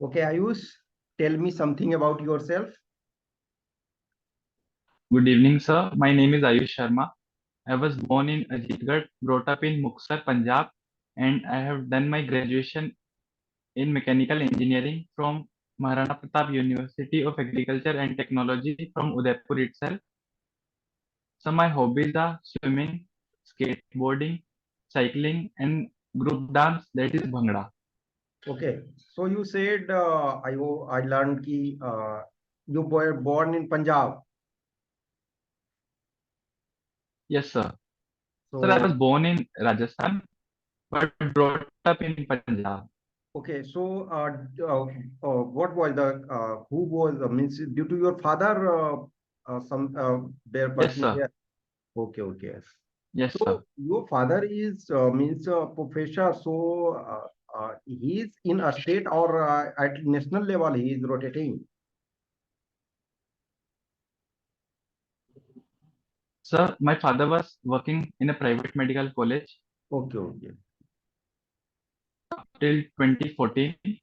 Okay, Ayush, tell me something about yourself. Good evening, sir. My name is Ayush Sharma. I was born in Ajitgarh, brought up in Muxar, Punjab, and I have done my graduation in mechanical engineering from Maharana Pratap University of Agriculture and Technology from Udaipur itself. So my hobbies are swimming, skateboarding, cycling, and group dance, that is Bhangra. Okay, so you said I learned ki you were born in Punjab. Yes, sir. Sir, I was So born in Rajasthan but brought up in Punjab. okay, so what was the who was means due to your father some their Yes, birth in sir. here. Okay, okay. Yes, sir. So your father is means a professor. So he is in a state or at national level he is rotating. Sir, my father was working in a private medical college Okay, okay, till 2014. okay,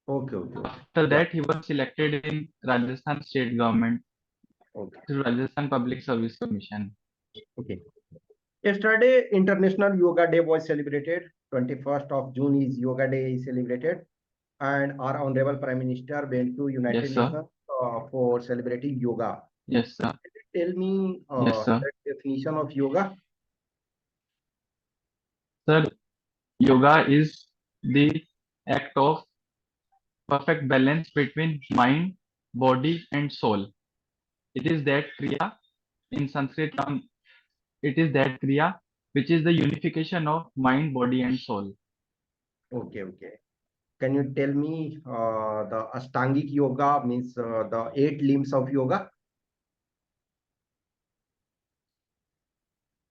okay, okay. After Yeah, that, he was selected in Rajasthan state government okay, through Rajasthan Public Service Commission. okay. Yesterday, International Yoga Day was celebrated. 21st of June is Yoga Day is celebrated, and our Honorable Prime Minister went to United Yes, sir. Nations for celebrating yoga. Yes, sir. Tell me Yes, sir. the definition of yoga. Sir, yoga is the act of perfect balance between mind, body, and soul. It is that kriya in Sanskrit term. It is that kriya which is the unification of mind, body, and soul. Okay, okay. Can you tell me the Ashtangic yoga means the 8 limbs of yoga?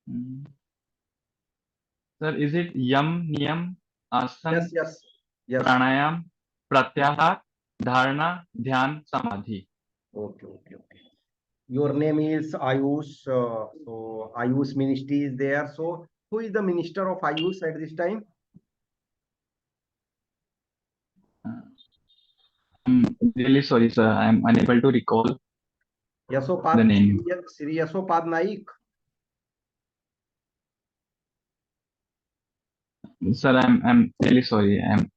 Mm. Sir, is it yam, niyam, Yes, asan, yes, yes. pranayam, pratyahar, dharana, dhyan, samadhi? Okay, okay, okay. Your name is Ayush. So Ayush Ministry is there. So who is the minister of Ayush at this time? I'm really sorry, sir. I'm unable to recall the Yasopad name. Sri Yasopad Naik. Sir, I'm really sorry. I'm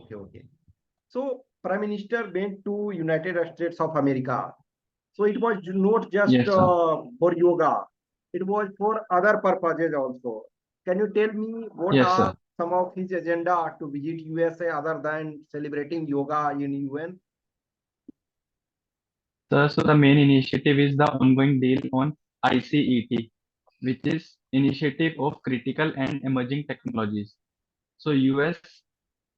Okay, okay. So Prime Minister went to United States of America. So it was not just yes, sir. for yoga. It was for other purposes also. Can you tell me what Yes, are sir. some of his agenda to visit USA other than celebrating yoga in UN? Sir, so the main initiative is the ongoing deal on ICET, which is Initiative of Critical and Emerging Technologies. So US,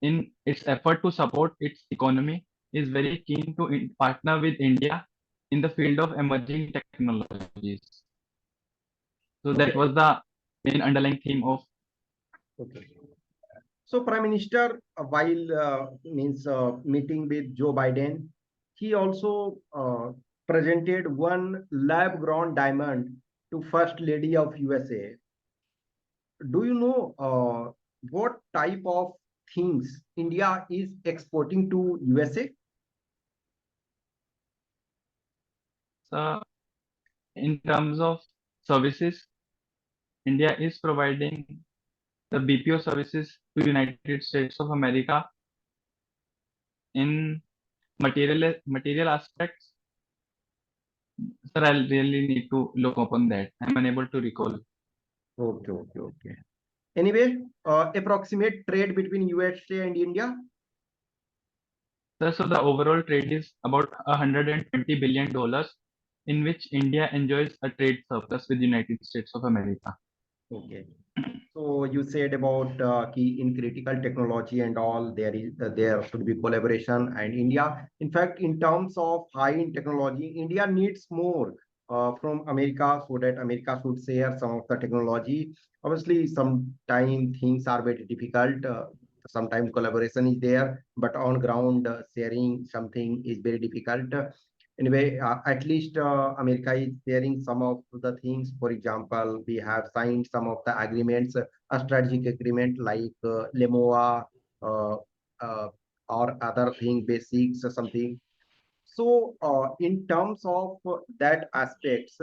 in its effort to support its economy, is very keen to partner with India in the field of emerging technologies. So that Okay, was the main underlying theme of. okay. So Prime Minister, while means meeting with Joe Biden, he also presented one lab-grown diamond to First Lady of USA. Do you know what type of things India is exporting to USA? So in terms of services, India is providing the BPO services to United States of America in material aspects. Sir, I'll really need to look upon that. I'm unable to recall. Okay, okay, okay. Anyway, approximate trade between USA and India. Sir, so the overall trade is about $120 billion, in which India enjoys a trade surplus with United States of America. Okay. So you said about key in critical technology and all there should be collaboration and India. In fact, in terms of high in technology, India needs more from America so that America should share some of the technology. Obviously, sometimes things are very difficult. Sometimes collaboration is there, but on ground sharing something is very difficult. Anyway, at least America is sharing some of the things. For example, we have signed some of the agreements, a strategic agreement like LEMOA, uh, uh, or other thing, basics or something. So, in terms of that aspects,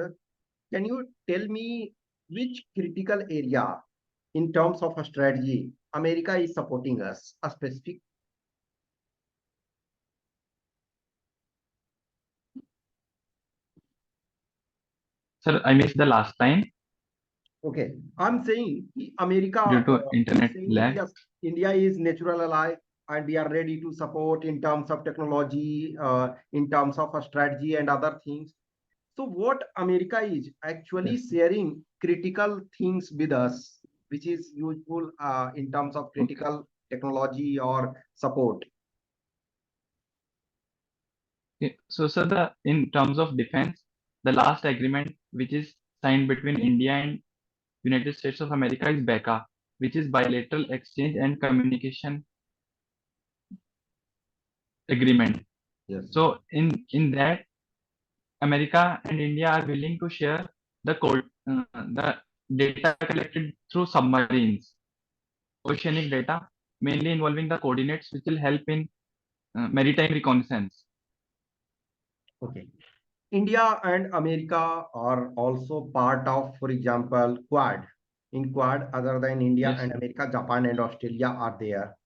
can you tell me which critical area in terms of a strategy America is supporting us? A specific. Sir, I missed the last line Okay, I'm saying America due to is internet saying lag. yes, India is natural ally and we are ready to support in terms of technology, in terms of a strategy and other things. So what America is actually Yes. sharing critical things with us, which is useful in terms of Okay. critical technology or support. Okay. So, sir, the in terms of defense, the last agreement which is signed between India and United States of America is BECA, which is bilateral exchange and communication agreement. Yes. So, in that, America and India are willing to share the code, the data collected through submarines, oceanic data, mainly involving the coordinates, which will help in maritime reconnaissance. Okay. India and America are also part of, for example, Quad. In Quad, other than India Yes, and America, Japan and Australia are there.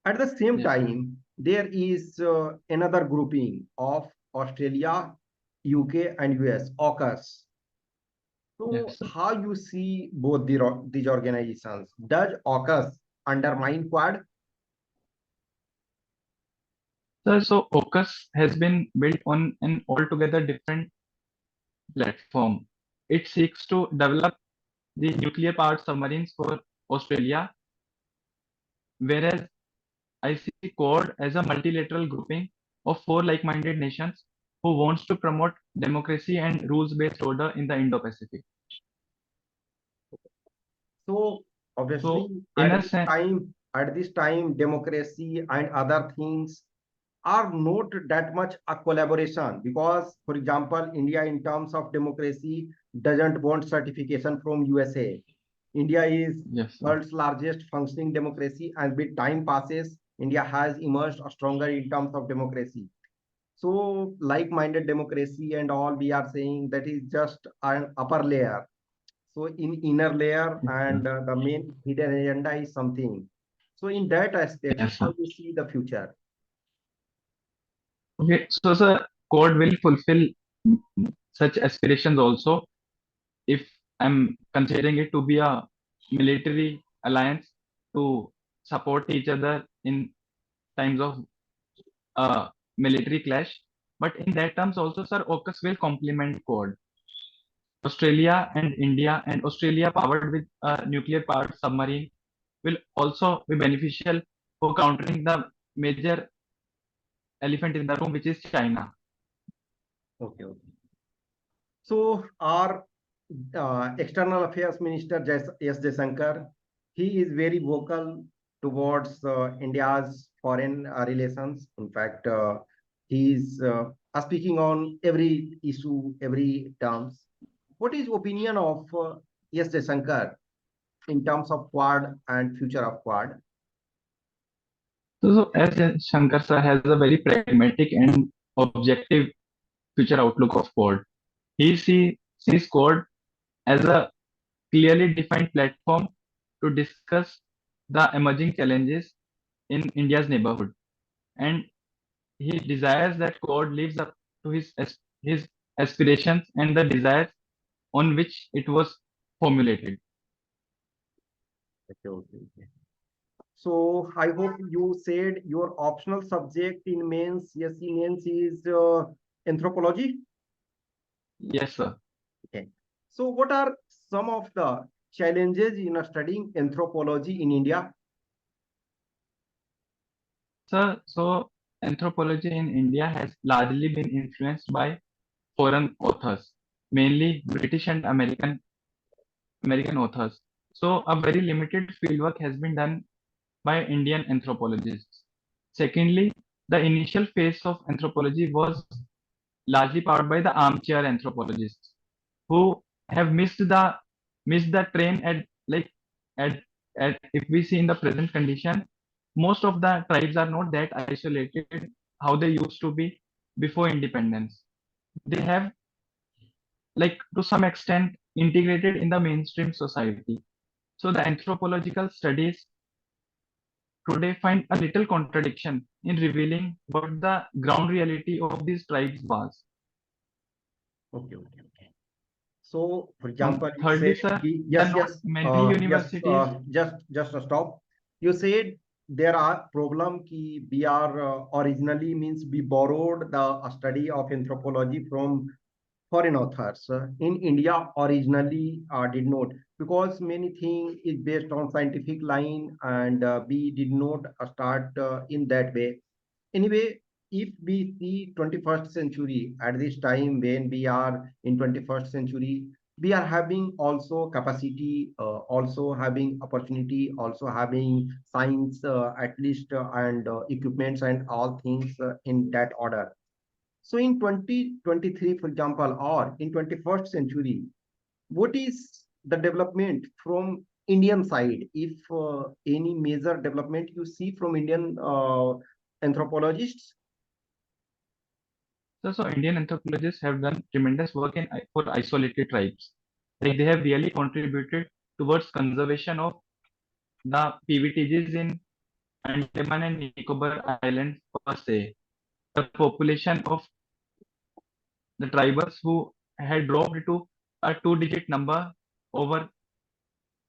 At the same yes, time, there is another grouping of Australia, UK, and US, AUKUS. So, yes, sir. how you see both these organizations? Does AUKUS undermine Quad? So AUKUS has been built on an altogether different platform. It seeks to develop the nuclear powered submarines for Australia, whereas I see Quad as a multilateral grouping of four like-minded nations who wants to promote democracy and rules-based order in the Indo-Pacific. So, obviously, So, in a sense, at this time, democracy and other things are not that much a collaboration because, for example, India, in terms of democracy, doesn't want certification from USA. India is yes, sir. world's largest functioning democracy, and with time passes, India has emerged stronger in terms of democracy. So, like-minded democracy and all we are saying that is just an upper layer. So, in inner layer Yes, sir. and the main hidden agenda is something. So, in that aspects, Yes, how sir. you see the future? Okay, so the Quad will fulfill such aspirations also if I'm considering it to be a military alliance to support each other in times of military clash. But in that terms also, sir, AUKUS will complement Quad. Australia powered with a nuclear powered submarine will also be beneficial for countering the major elephant in the room, which is China. Okay, okay. So our External Affairs Minister S. Jaishankar, he is very vocal towards India's foreign relations. In fact, he is speaking on every issue, every terms. What is opinion of S. Jaishankar in terms of Quad and future of Quad? So as Shankar sir has a very pragmatic and objective future outlook of Quad. Sees Quad as a clearly defined platform to discuss the emerging challenges in India's neighborhood. And he desires that Quad lives up to his aspirations and the desires on which it was formulated. Okay, okay, okay. So I hope you said your optional subject in mains, yes, in mains is anthropology. Yes, sir. Okay. So what are some of the challenges in studying anthropology in India? Sir, so anthropology in India has largely been influenced by foreign authors, mainly British and American authors. So a very limited fieldwork has been done by Indian anthropologists. Secondly, the initial phase of anthropology was largely powered by the armchair anthropologists who have missed the train at like at if we see in the present condition, most of the tribes are not that isolated how they used to be before independence. They have, like, to some extent integrated in the mainstream society. So the anthropological studies today find a little contradiction in revealing what the ground reality of these tribes was. Okay, okay, okay. So, for And example, you thirdly, said, sir, there yes, are not yes, many yes, universities. just a stop. You said there are problem ki we are originally means we borrowed the study of anthropology from foreign authors. In India, originally did not, because many things is based on scientific line, and we did not start in that way. Anyway, if we see 21st century, at this time when we are in 21st century, we are having also capacity, also having opportunity, also having science, at least, and equipments and all things in that order. So in 2023, for example, or in 21st century, what is the development from Indian side? If any major development you see from Indian anthropologists? So Indian anthropologists have done tremendous work for isolated tribes. Like they have really contributed towards conservation of the PVTGs in Andaman and Nicobar Islands per se. The population of the tribals who had dropped to a two-digit number over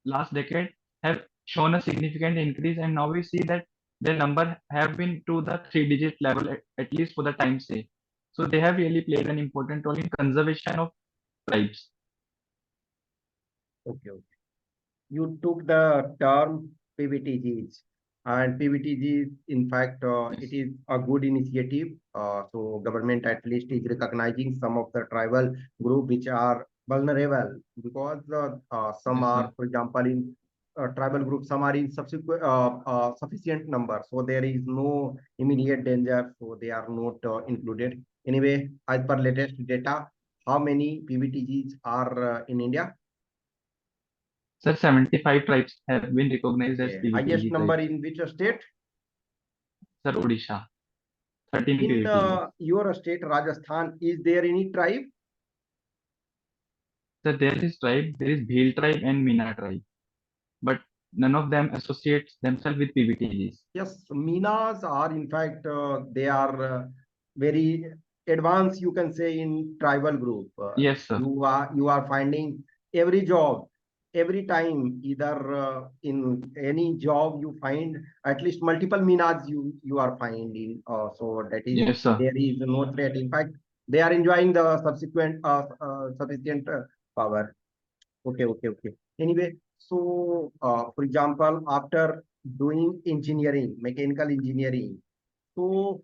last decade have shown a significant increase, and now we see that their number have been to the three-digit level at least for the time say. So they have really played an important role in conservation of tribes. Okay, okay. You took the term PVTGs, and PVTGs, in fact, it Yes, is a good initiative. So government at least is recognizing some of the tribal group which are vulnerable, because some yes, are, sir. for example, in tribal group, some are in subsequent sufficient number, so there is no immediate danger, so they are not included. Anyway, as per latest data, how many PVTGs are in India? Sir, 75 tribes have been recognized as Okay. Highest PVTG number tribes. in which state? Sir, Odisha, 13 In PVTGs. your state, Rajasthan, is there any tribe? Sir, there is tribe, there is Bhil tribe and Meena tribe, but none of them associates themselves with PVTGs. Yes, Minas are, in fact, they are very advanced, you can say, in tribal group. Yes, sir. You are finding every job, every time, either in any job you find at least multiple Minas you are finding. So that is, Yes, sir. there is no threat. In fact, they are enjoying the subsequent sufficient power. Okay, okay, okay. Anyway, so for example, after doing engineering, mechanical engineering, so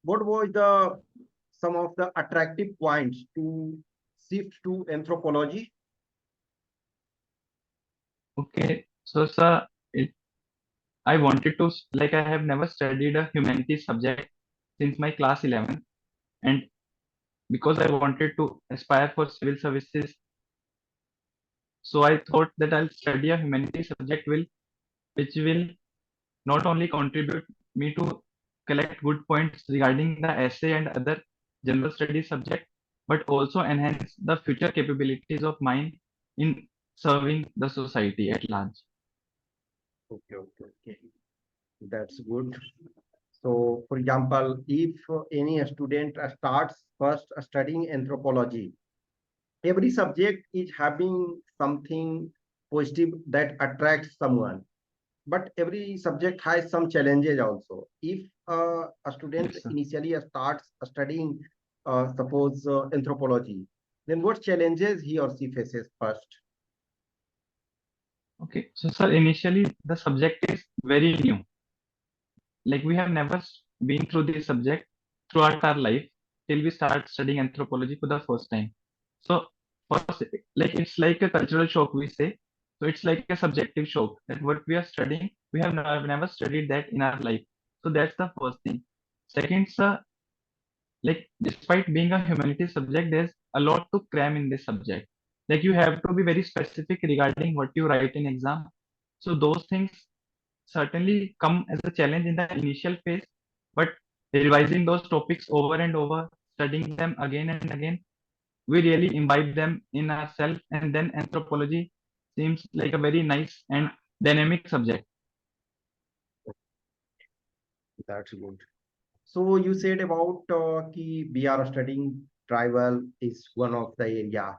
what was the some of the attractive points to shift to anthropology? Okay. So, sir, I wanted to, like, I have never studied a humanities subject since my class 11. And because I wanted to aspire for civil services, so I thought that I'll study a humanities subject which will not only contribute me to collect good points regarding the essay and other general studies subject, but also enhance the future capabilities of mine in serving the society at large. Okay, okay, okay. That's good. So, for example, if any student starts first studying anthropology, every subject is having something positive that attracts someone, but every subject has some challenges also. If a student Yes, sir. initially starts studying, suppose anthropology, then what challenges he or she faces first? Okay. So, sir, initially the subject is very new. Like we have never been through this subject throughout our life till we start studying anthropology for the first time. So first, like it's like a cultural shock we say. So it's like a subjective shock that what we are studying, we have never studied that in our life. So that's the first thing. Second, sir, like despite being a humanities subject, there's a lot to cram in this subject. Like you have to be very specific regarding what you write in exam. So those things certainly come as a challenge in the initial phase, but revising those topics over and over, studying them again and again, we really imbibe them in ourselves, and then anthropology seems like a very nice and dynamic subject. That's good. So you said about ki we are studying travel is one of the area.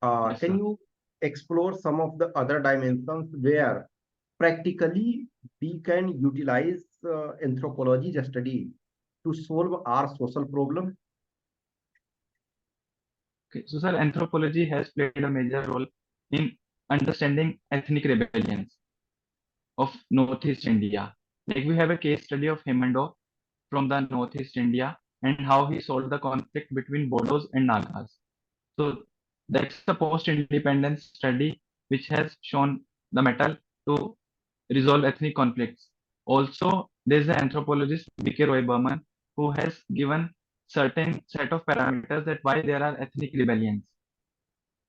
Yes, Can sir. you explore some of the other dimensions where practically we can utilize anthropology study to solve our social problem? Okay. So, sir, anthropology has played a major role in understanding ethnic rebellions of Northeast India. Like we have a case study of Hemando from the Northeast India and how he solved the conflict between Bodos and Nagas. So that's a post-independence study which has shown the metal to resolve ethnic conflicts. Also, there's an anthropologist, B.K. Roy Burman, who has given certain set of parameters that why there are ethnic rebellions.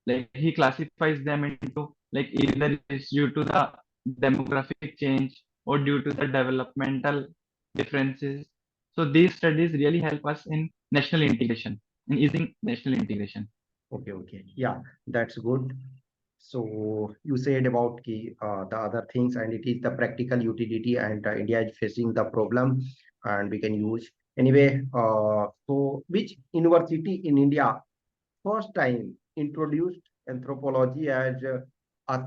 Like he classifies them into like either it's due to the demographic change or due to the developmental differences. So these studies really help us in national integration, in easing national integration. Okay, okay. Yeah, that's good. So you said about the other things, and it is the practical utility, and India is facing the problem, and we can use anyway. So which university in India first time introduced anthropology as a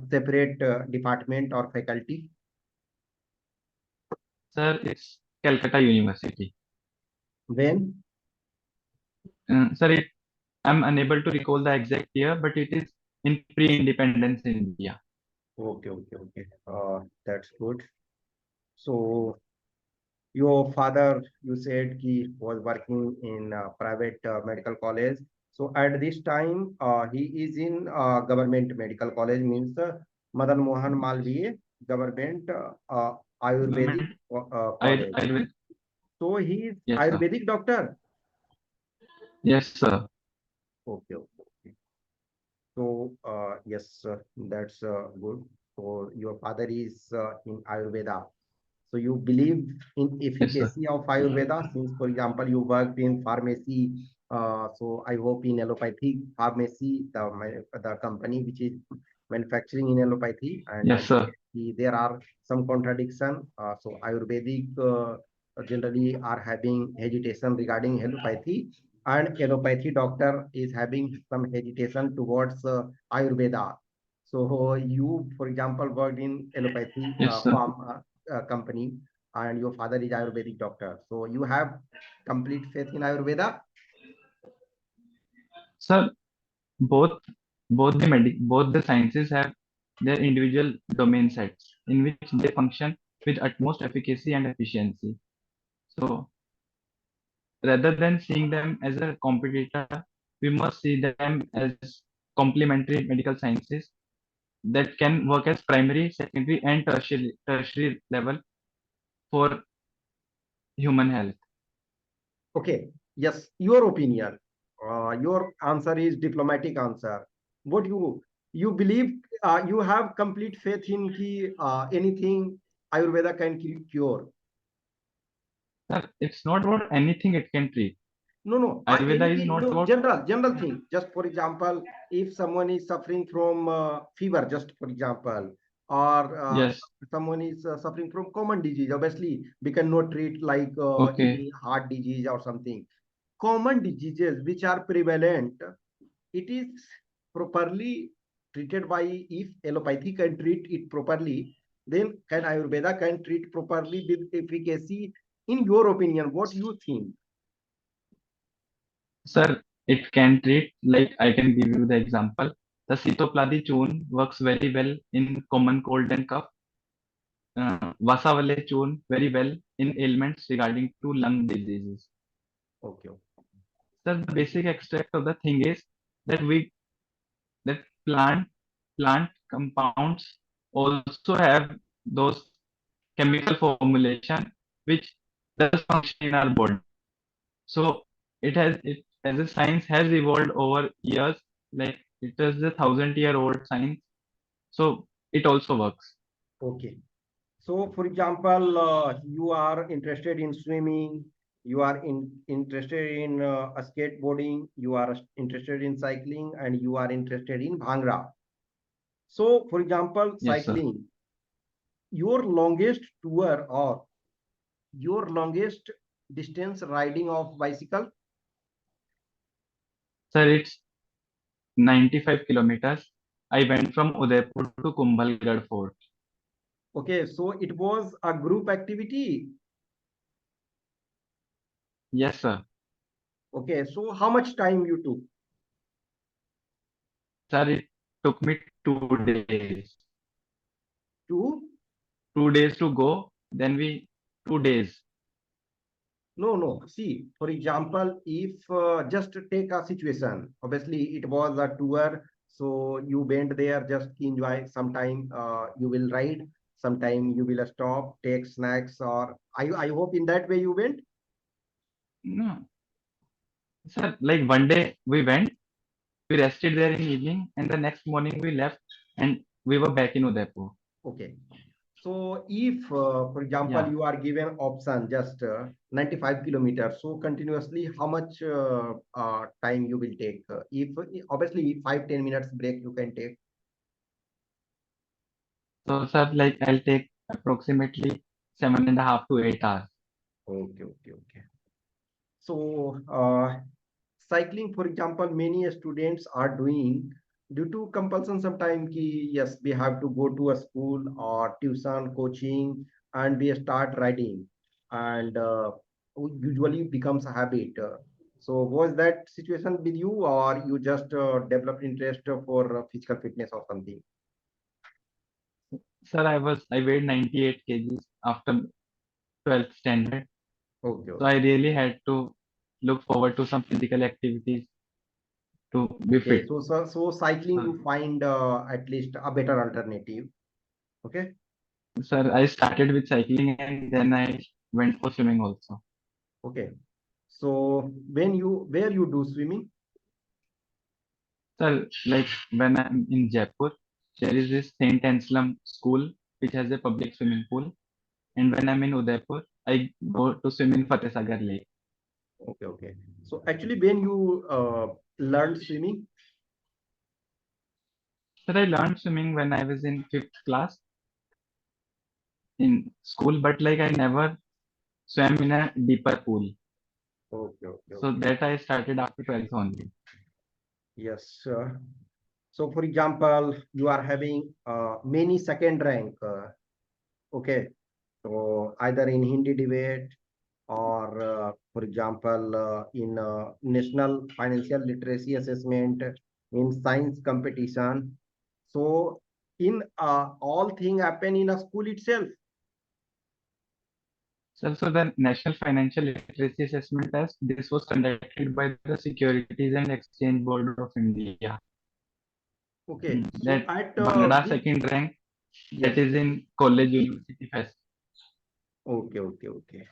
separate department or faculty? Sir, it's Calcutta University. When? Sir, I'm unable to recall the exact year, but it is in pre-independence India. Okay, okay, okay. That's good. So your father, you said he was working in private medical college. So at this time, he is in government medical college, means Madan Mohan Malviya Government Ayurvedic Government, College. Ayurveda. So he is Yes, sir. Ayurvedic doctor. Yes, sir. Okay, okay, okay. So yes, that's good. So your father is in Ayurveda. So you believe in Yes, sir. efficacy of Ayurveda since, for example, you worked in pharmacy. So I hope in allopathic pharmacy, the company which is manufacturing in allopathy, and Yes, I sir. see there are some contradiction. So Ayurvedic generally are having hesitation regarding allopathy, and allopathy doctor is having some hesitation towards Ayurveda. So you, for example, worked in allopathy Yes, sir. company, and your father is Ayurvedic doctor. So you have complete faith in Ayurveda. Sir, both both the sciences have their individual domain sets in which they function with utmost efficacy and efficiency. So rather than seeing them as a competitor, we must see them as complementary medical sciences that can work as primary, secondary, and tertiary level for human health. Okay. Yes, your opinion. Your answer is diplomatic answer. What you believe? You have complete faith in anything Ayurveda can cure. Sir, it's not about anything it can treat. No, no, Ayurveda is anything, not no, about general thing. Just for example, if someone is suffering from fever, just for example, or yes, someone is suffering from common disease, obviously we cannot treat like okay, any heart disease or something. Common diseases which are prevalent, it is properly treated by, if allopathy can treat it properly, then can Ayurveda can treat properly with efficacy? In your opinion, what you think? sir, it can treat like I can give you the example. The Sitopladi churn works very well in common cold and cough. Vasavale churn very well in ailments regarding to lung diseases. Okay. Sir, the basic extract of the thing is that we that plant compounds also have those chemical formulation which does function in our body. So it as a science has evolved over years, like it is a 1,000-year-old science. So it also works. Okay. So, for example, you are interested in swimming, you are interested in skateboarding, you are interested in cycling, and you are interested in bhangra. So, for example, Yes, sir. cycling, your longest tour or your longest distance riding of bicycle. Sir, it's 95 kilometers. I went from Udaipur to Kumbhalgarh Fort. Okay, so it was a group activity. Yes, sir. Okay, so how much time you took? Sir, it took me 2 days. To 2 days to go, then we 2 days. no. See, for example, if just take a situation, obviously it was a tour, so you went there just enjoy. Sometime you will ride, sometime you will stop, take snacks, or I hope in that way you went. No, sir, like one day we went, we rested there in evening, and the next morning we left and we were back in Udaipur. Okay. So if, for example, Yeah. you are given option just 95 kilometers, so continuously, how much time you will take? If obviously 5-10 minutes break you can take. So, sir, like I'll take approximately 7.5 to 8 hours. Okay. So cycling, for example, many students are doing due to compulsion sometime ki yes, we have to go to a school or tuition, coaching, and we start riding, and usually becomes a habit. So was that situation with you, or you just developed interest for physical fitness or something? Sir, I weighed 98 kgs after 12th standard. So I Okay. really had to look forward to some physical activities to be Okay. fit. So cycling So, you find at least a better alternative. Okay. sir, I started with cycling and then I went for swimming also. Okay. So where you do swimming? Sir, like when I'm in Jaipur, there is this Saint Anselm school which has a public swimming pool. And when I'm in Udaipur, I go to swim in Fateh Sagar Lake. Okay. So actually, when you learned swimming, Sir, I learned swimming when I was in fifth class in school, but like I never swam in a deeper pool. So okay. that I started after 12th only. Yes. So for example, you are having many second rank. Okay. So either in Hindi debate or, for example, in national financial literacy assessment, in science competition. So in all thing happen in a school itself. So the National Financial Literacy Assessment Test, this was conducted by the Securities and Exchange Board of India. Okay. That So at Bangla which second rank, that yes. is in College University Fest. Okay.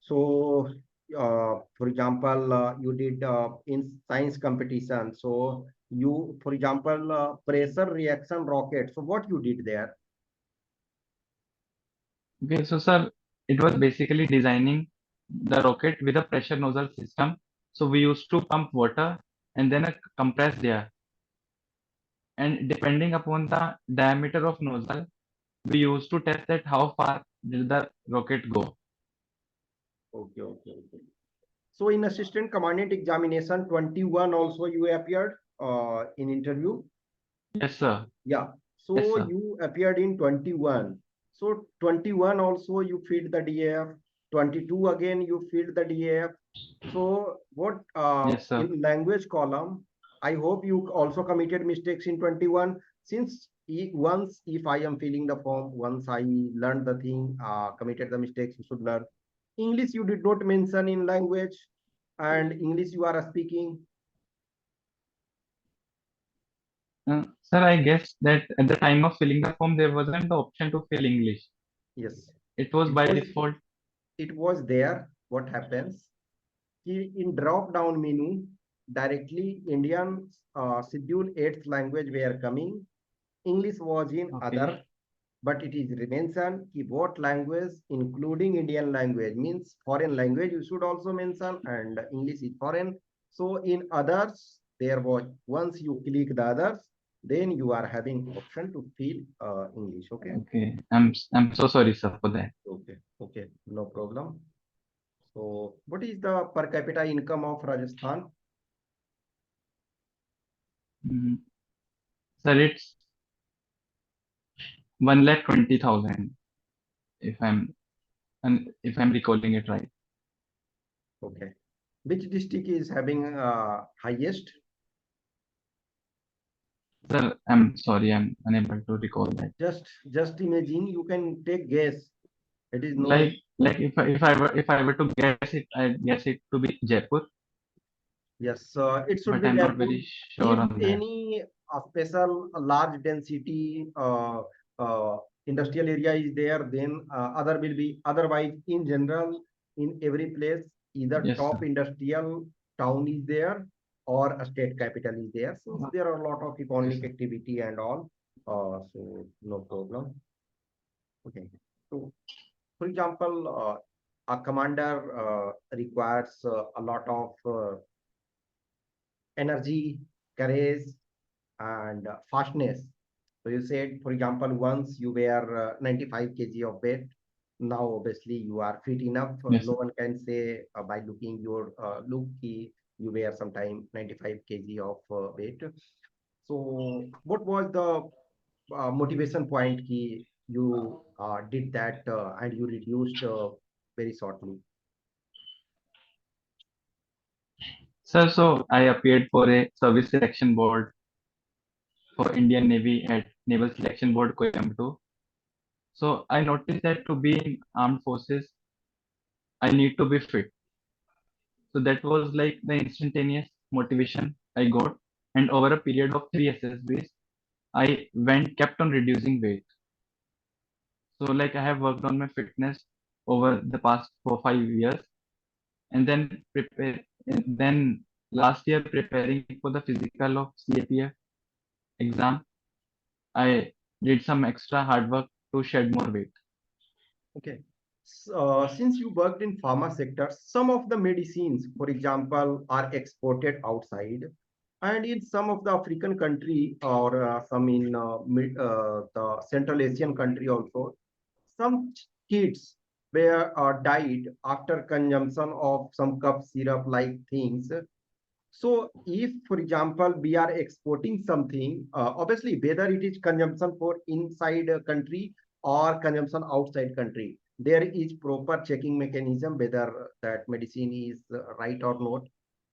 So, for example, you did in science competition. So you, for example, pressure reaction rocket. So what you did there? Okay, so sir, it was basically designing the rocket with a pressure nozzle system. So we used to pump water and then a compressed air. And depending upon the diameter of nozzle, we used to test that how far did the rocket go. Okay. So in assistant commandant examination 21 also you appeared in interview. Yes, sir. Yeah. Yes, So sir. you appeared in 21. So 21 also you filled the DAF. 22 again you filled the DAF. So what Yes, sir. in language column, I hope you also committed mistakes in 21 since once if I am filling the form, once I learned the thing, committed the mistakes you should learn. English you did not mention in language and English you are speaking. Sir, I guess that at the time of filling the form, there wasn't the option to fill English. Yes, It was it by was default. it was there. What happens? In drop down menu, directly Indian schedule 8th language were coming. English was in Okay. other. but it is mentioned कि what language including Indian language means foreign language you should also mention, and English is foreign. So in others there was, once you click the others, then you are having option to fill English. Okay. Okay. I'm so sorry, sir, for that. Okay. Okay, no problem. So what is the per capita income of Rajasthan? Mm, sir, it's 1,20,000 if I'm and if I'm recalling it right. Okay. Which district is having highest? Sir, I'm sorry, I'm unable to recall that. Just imagine, you can take guess. It is no. Like if I were to guess it, I'd guess it to be Jaipur, Yes, it should but be I'm not Jaipur. very sure If on that. any special large density industrial area is there, then other will be. Otherwise, in general, in every place, either Yes, top sir. industrial town is there or a state capital is there. So there are a lot of Yes, economic sir. activity and all. So no problem. Okay. So for example, a commander requires a lot of energy, courage, and fastness. So you said, for example, once you were 95 kg of weight, now obviously you are fit enough. Yes, No sir. one can say by looking your look you were sometime 95 kg of weight. So what was the motivation point key you did that and you reduced very shortly? Sir, so I appeared for a service selection board for Indian Navy at Naval Selection Board, Coimbatore. So I noticed that to be in armed forces, I need to be fit. So that was like the instantaneous motivation I got. And over a period of three SSBs, I kept on reducing weight. So like I have worked on my fitness over the past 4 5 years, and then last year preparing for the physical of CAPF exam, I did some extra hard work to shed more weight. Okay. Since you worked in pharma sector, some of the medicines, for example, are exported outside, and in some of the African country or some in the Central Asian country also, some kids were died after consumption of some cough syrup like things. So if, for example, we are exporting something, obviously, whether it is consumption for inside a country or consumption outside country, there is proper checking mechanism whether that medicine is right or not.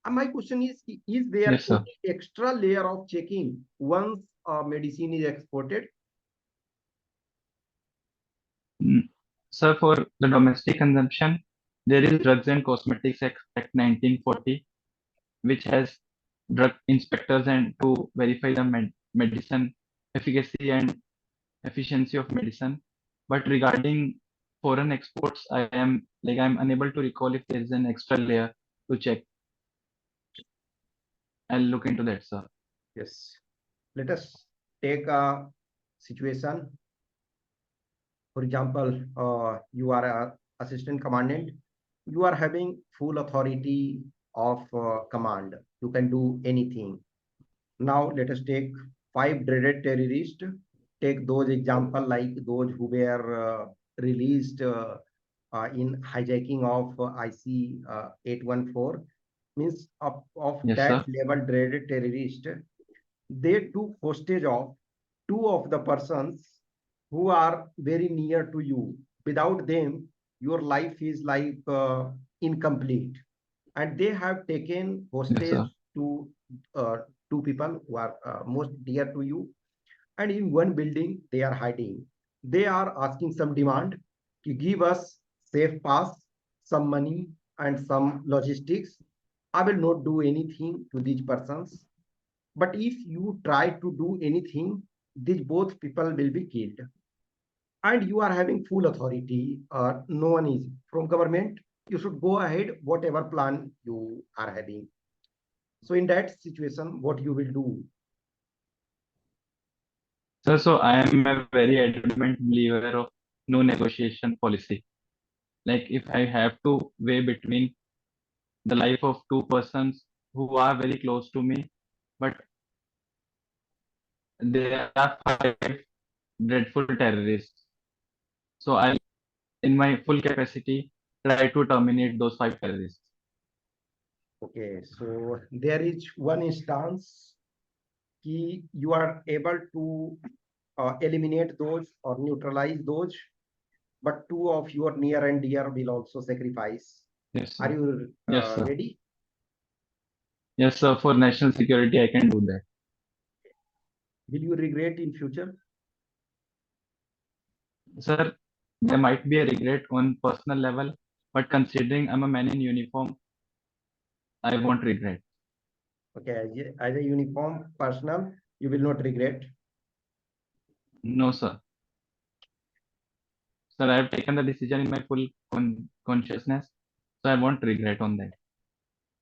And my question is there Yes, any sir. extra layer of checking once medicine is exported? Mm. Sir, for the domestic consumption, there is Drugs and Cosmetics Act 1940, which has drug inspectors and to verify the medicine efficacy and efficiency of medicine. But regarding foreign exports, I'm unable to recall if there is an extra layer to check. I'll look into that, sir. Yes. Let us take a situation. For example, you are a assistant commandant. You are having full authority of command. You can do anything. Now let us take five dreaded terrorists. Take those example like those who were released in hijacking of IC 814. Means of Yes, that sir. level dreaded terrorist, they took hostage of two of the persons who are very near to you. Without them, your life is like incomplete. And they have taken Yes, hostage sir. to uh, two people who are most dear to you. And in one building, they are hiding. They are asking some demand to give us safe pass, some money, and some logistics. I will not do anything to these persons, but if you try to do anything, these both people will be killed. And you are having full authority. No one is from government. You should go ahead, whatever plan you are having. So in that situation, what you will do? Sir, so I am a very adamant believer of no negotiation policy. Like if I have to weigh between the life of two persons who are very close to me, but there are five dreadful terrorists. So I, in my full capacity, try to terminate those five terrorists. Okay, so there is one instance key you are able to eliminate those or neutralize those, but two of your near and dear will also sacrifice. Yes, Are sir. you Yes, sir. ready? Yes, sir. For national security, I can do that. Will you regret in future? Sir, there might be a regret on personal level, but considering I'm a man in uniform, I won't regret. Okay, as a uniform personnel, you will not regret. No, sir. Sir, I have taken the decision in my full consciousness, so I won't regret on that.